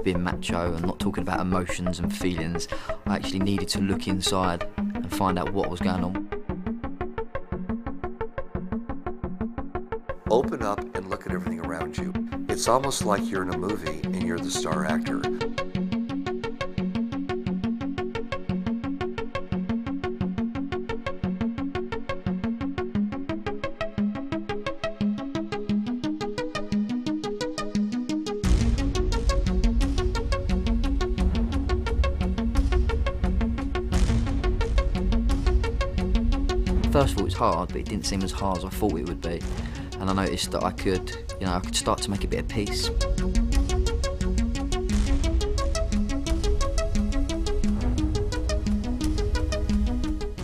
Being macho and not talking about emotions and feelings, I actually needed to look inside and find out what was going on. Open up and look at everything around you. It's almost like you're in a movie and you're the star actor. First of all, it was hard, but it didn't seem as hard as I thought it would be. And I noticed that I could start to make a bit of peace.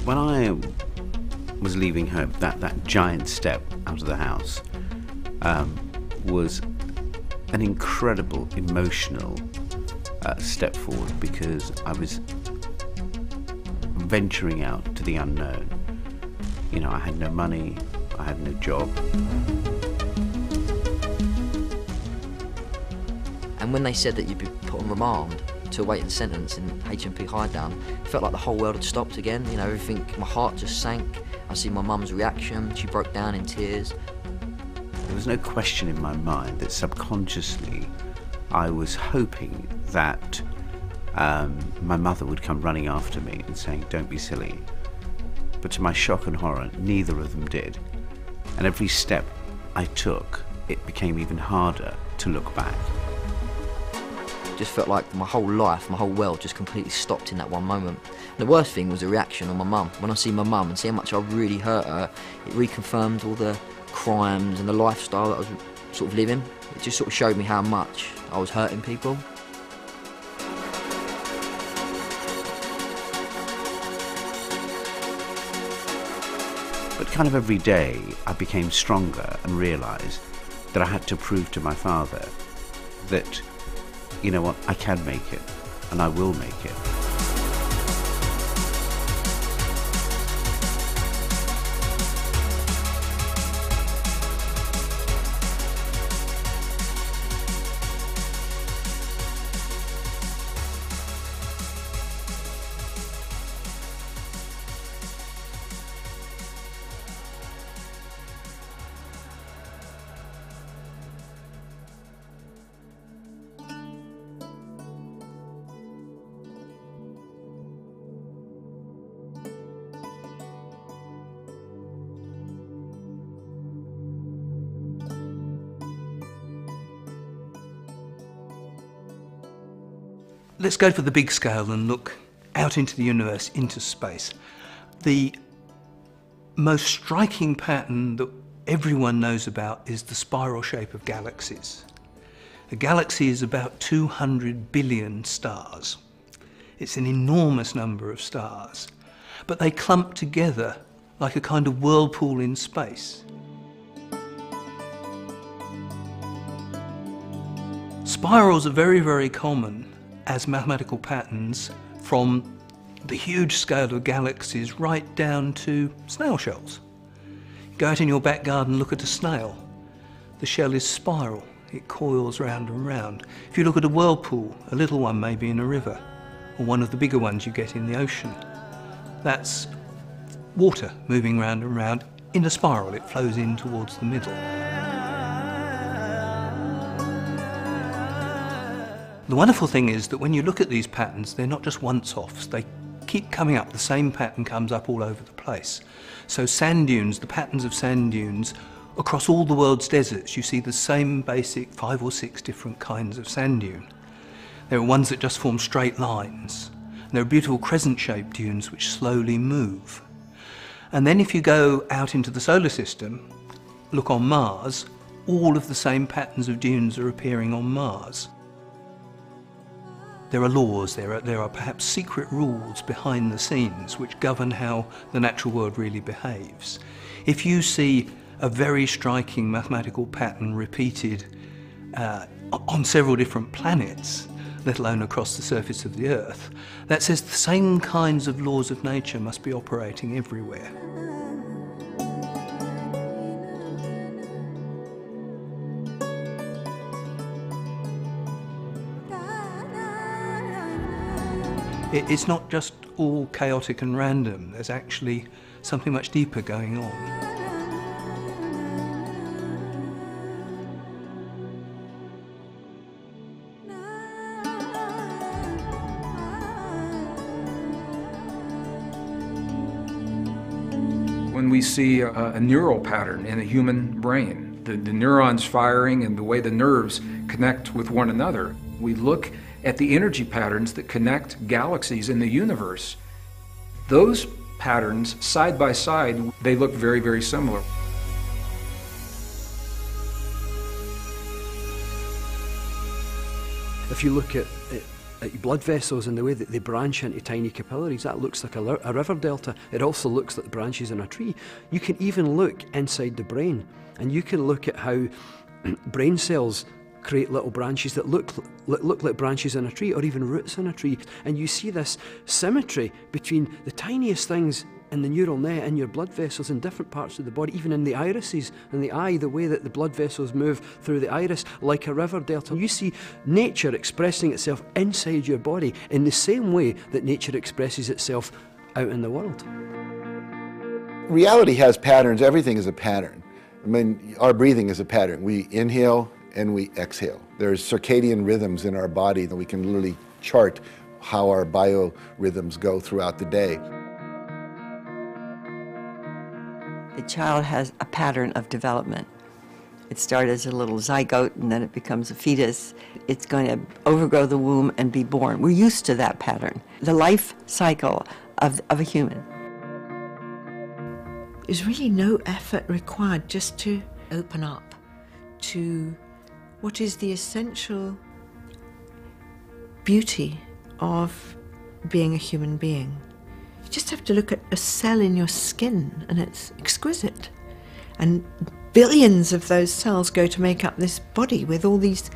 When I was leaving home, that giant step out of the house was an incredible emotional step forward, because I was venturing out to the unknown. You know, I had no money, I had no job. And when they said that you'd be put on remand to await the sentence in HMP Highdown, it felt like the whole world had stopped again. You know, everything, my heart just sank. I see my mum's reaction, she broke down in tears. There was no question in my mind that subconsciously I was hoping that my mother would come running after me and saying, "Don't be silly." But to my shock and horror, neither of them did. And every step I took, it became even harder to look back. It just felt like my whole life, my whole world just completely stopped in that one moment. And the worst thing was the reaction on my mum. When I see my mum and see how much I really hurt her, it reconfirmed all the crimes and the lifestyle that I was sort of living. It just sort of showed me how much I was hurting people. But kind of every day I became stronger and realised that I had to prove to my father that, you know what, I can make it and I will make it. Let's go for the big scale and look out into the universe, into space. The most striking pattern that everyone knows about is the spiral shape of galaxies. A galaxy is about 200 billion stars. It's an enormous number of stars, but they clump together like a kind of whirlpool in space. Spirals are very, very common as mathematical patterns, from the huge scale of galaxies right down to snail shells. Go out in your back garden, look at a snail. The shell is spiral, it coils round and round. If you look at a whirlpool, a little one maybe in a river, or one of the bigger ones you get in the ocean, that's water moving round and round in a spiral. It flows in towards the middle. The wonderful thing is that when you look at these patterns, they're not just once-offs. They keep coming up. The same pattern comes up all over the place. So sand dunes, the patterns of sand dunes, across all the world's deserts, you see the same basic 5 or 6 different kinds of sand dune. There are ones that just form straight lines. And there are beautiful crescent-shaped dunes which slowly move. And then if you go out into the solar system, look on Mars, all of the same patterns of dunes are appearing on Mars. There are laws, there are perhaps secret rules behind the scenes which govern how the natural world really behaves. If you see a very striking mathematical pattern repeated on several different planets, let alone across the surface of the Earth, that says the same kinds of laws of nature must be operating everywhere. It's not just all chaotic and random. There's actually something much deeper going on. When we see a neural pattern in a human brain, the neurons firing and the way the nerves connect with one another, we look at the energy patterns that connect galaxies in the universe. Those patterns, side by side, they look very, very similar. If you look at your blood vessels and the way that they branch into tiny capillaries, that looks like a river delta. It also looks like the branches in a tree. You can even look inside the brain, and you can look at how brain cells create little branches that look like branches in a tree, or even roots in a tree. And you see this symmetry between the tiniest things in the neural net in your blood vessels in different parts of the body, even in the irises and the eye, the way that the blood vessels move through the iris like a river delta. You see nature expressing itself inside your body in the same way that nature expresses itself out in the world. Reality has patterns. Everything is a pattern. I mean, our breathing is a pattern. We inhale and we exhale. There's circadian rhythms in our body that we can literally chart how our biorhythms go throughout the day. The child has a pattern of development. It starts as a little zygote and then it becomes a fetus. It's going to overgrow the womb and be born. We're used to that pattern. The life cycle of a human. There's really no effort required just to open up to what is the essential beauty of being a human being. You just have to look at a cell in your skin and it's exquisite. And billions of those cells go to make up this body with all these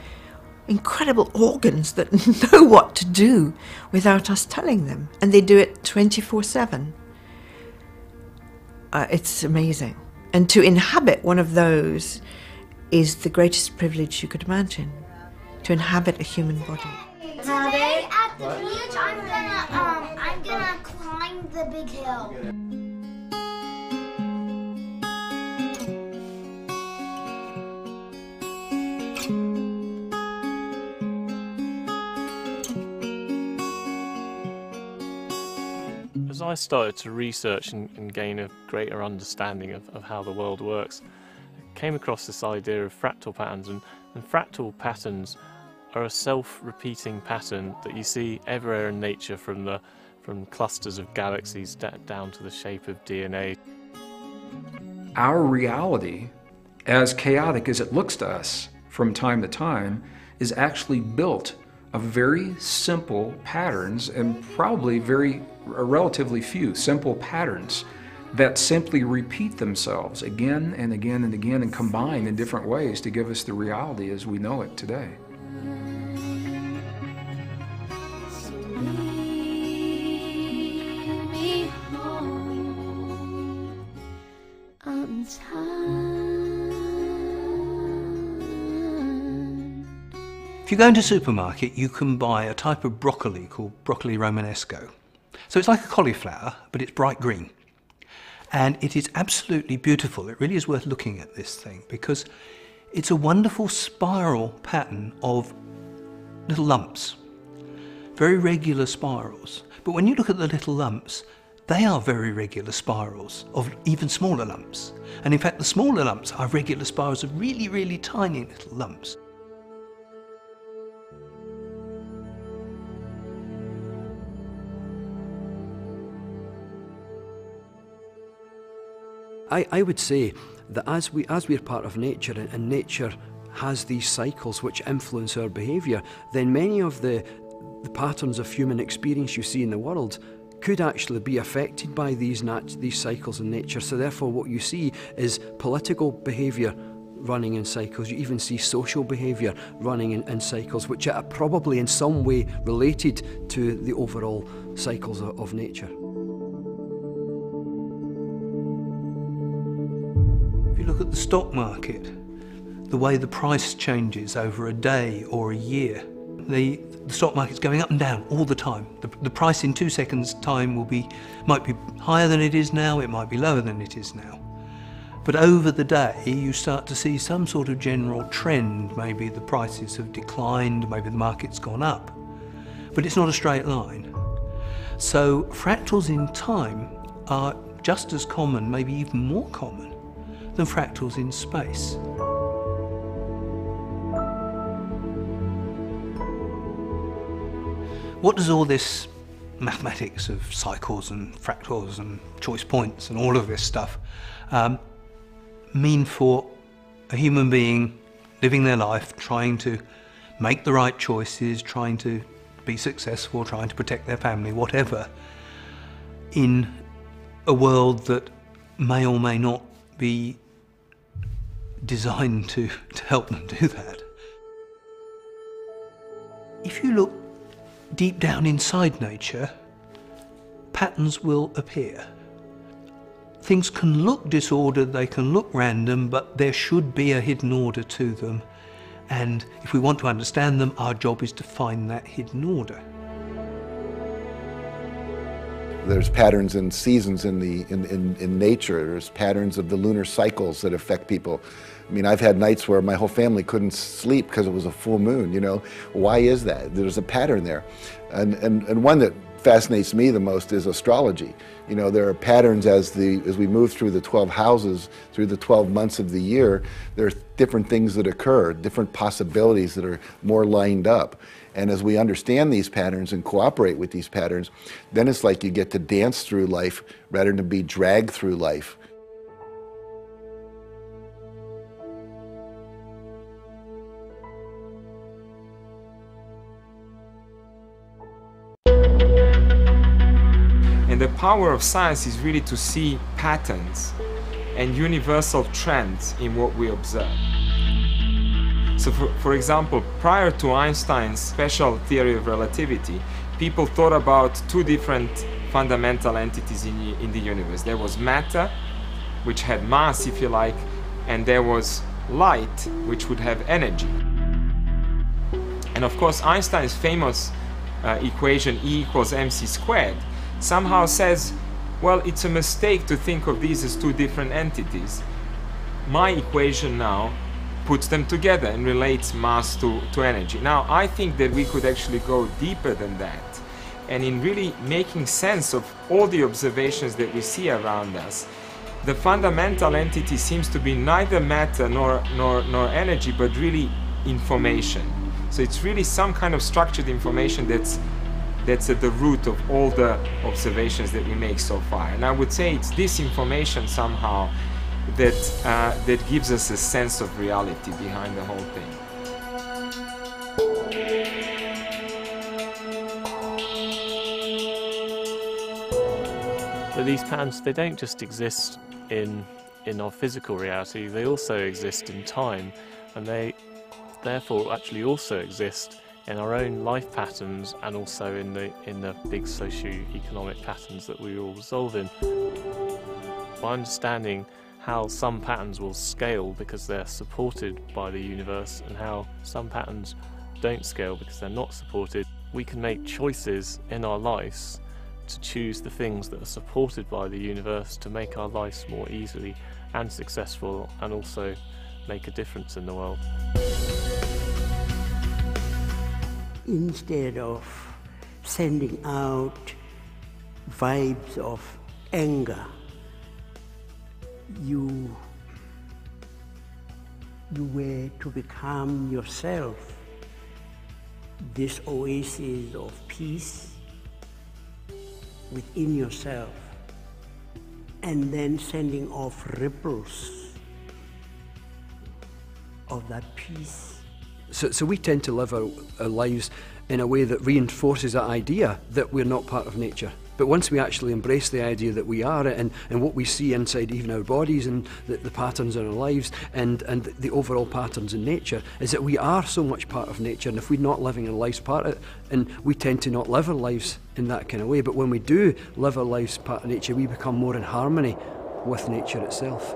incredible organs that know what to do without us telling them. And they do it 24/7. It's amazing. And to inhabit one of those is the greatest privilege you could imagine, to inhabit a human body. Today at the beach, I'm gonna climb the big hill. As I started to research and gain a greater understanding of how the world works, I came across this idea of fractal patterns, and fractal patterns are a self-repeating pattern that you see everywhere in nature, from clusters of galaxies down to the shape of DNA. Our reality, as chaotic as it looks to us from time to time, is actually built of very simple patterns, and probably relatively few simple patterns that simply repeat themselves again and again and again and combine in different ways to give us the reality as we know it today. If you go into a supermarket, you can buy a type of broccoli called broccoli romanesco. So it's like a cauliflower, but it's bright green. And it is absolutely beautiful. It really is worth looking at this thing because it's a wonderful spiral pattern of little lumps, very regular spirals. But when you look at the little lumps, they are very regular spirals of even smaller lumps. And in fact, the smaller lumps are regular spirals of really, really tiny little lumps. I would say that as we're part of nature, and nature has these cycles which influence our behaviour, then many of the patterns of human experience you see in the world could actually be affected by these cycles in nature. So therefore what you see is political behaviour running in cycles. You even see social behaviour running in cycles, which are probably in some way related to the overall cycles of nature. Look at the stock market, the way the price changes over a day or a year. the stock market's going up and down all the time. The price in 2 seconds' time might be higher than it is now, it might be lower than it is now. But over the day, you start to see some sort of general trend. Maybe the prices have declined, maybe the market's gone up. But it's not a straight line. So fractals in time are just as common, maybe even more common, than fractals in space. What does all this mathematics of cycles and fractals and choice points and all of this stuff mean for a human being living their life, trying to make the right choices, trying to be successful, trying to protect their family, whatever, in a world that may or may not be designed to help them do that? If you look deep down inside nature, patterns will appear. Things can look disordered, they can look random, but there should be a hidden order to them. And if we want to understand them, our job is to find that hidden order. There's patterns and seasons in nature. There's patterns of the lunar cycles that affect people. I mean, I've had nights where my whole family couldn't sleep because it was a full moon, you know. Why is that? There's a pattern there. And one that fascinates me the most is astrology. You know, there are patterns as we move through the 12 houses, through the 12 months of the year, there are different things that occur, different possibilities that are more lined up. And as we understand these patterns and cooperate with these patterns, then it's like you get to dance through life rather than be dragged through life. And the power of science is really to see patterns and universal trends in what we observe. So for example, prior to Einstein's special theory of relativity, people thought about two different fundamental entities in the universe. There was matter, which had mass, if you like, and there was light, which would have energy. And of course, Einstein's famous equation E equals mc squared somehow says, well, it's a mistake to think of these as two different entities. My equation now puts them together and relates mass to energy. Now, I think that we could actually go deeper than that. And in really making sense of all the observations that we see around us, the fundamental entity seems to be neither matter nor energy, but really information. So it's really some kind of structured information that's at the root of all the observations that we make so far. And I would say it's this information somehow that gives us a sense of reality behind the whole thing. But these patterns, they don't just exist in our physical reality, they also exist in time, and they therefore actually also exist in our own life patterns and also in the big socio-economic patterns that we all resolve in. By understanding how some patterns will scale because they're supported by the universe and how some patterns don't scale because they're not supported, we can make choices in our lives to choose the things that are supported by the universe to make our lives more easily and successful, and also make a difference in the world. Instead of sending out vibes of anger, you were to become yourself this oasis of peace within yourself, and then sending off ripples of that peace. So we tend to live our lives in a way that reinforces that idea that we're not part of nature. But once we actually embrace the idea that we are, and what we see inside even our bodies and the patterns in our lives and the overall patterns in nature, is that we are so much part of nature, and if we're not living our lives part of it, and we tend to not live our lives in that kind of way, but when we do live our lives part of nature, we become more in harmony with nature itself.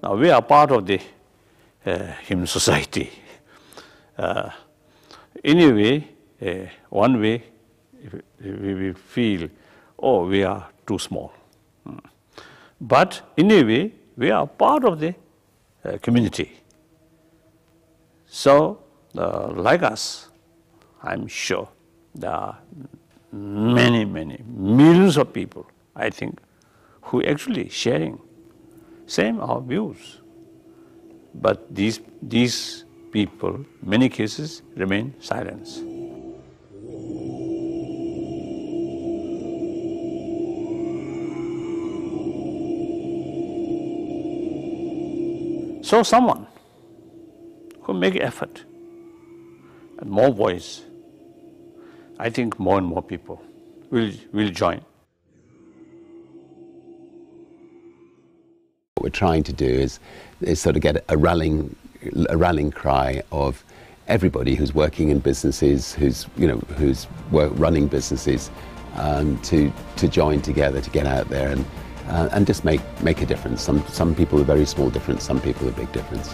Now we are part of the human society. Anyway, one way we feel, oh, we are too small. But in a way, we are part of the community. So, like us, I'm sure there are many, many, millions of people, I think, who actually sharing same our views. But these people, many cases, remain silent. So someone who make effort and more voice, I think more and more people will join. What we're trying to do is sort of get a rallying cry of everybody who's working in businesses, who's running businesses, to join together, to get out there and just make a difference. Some people a very small difference, some people a big difference.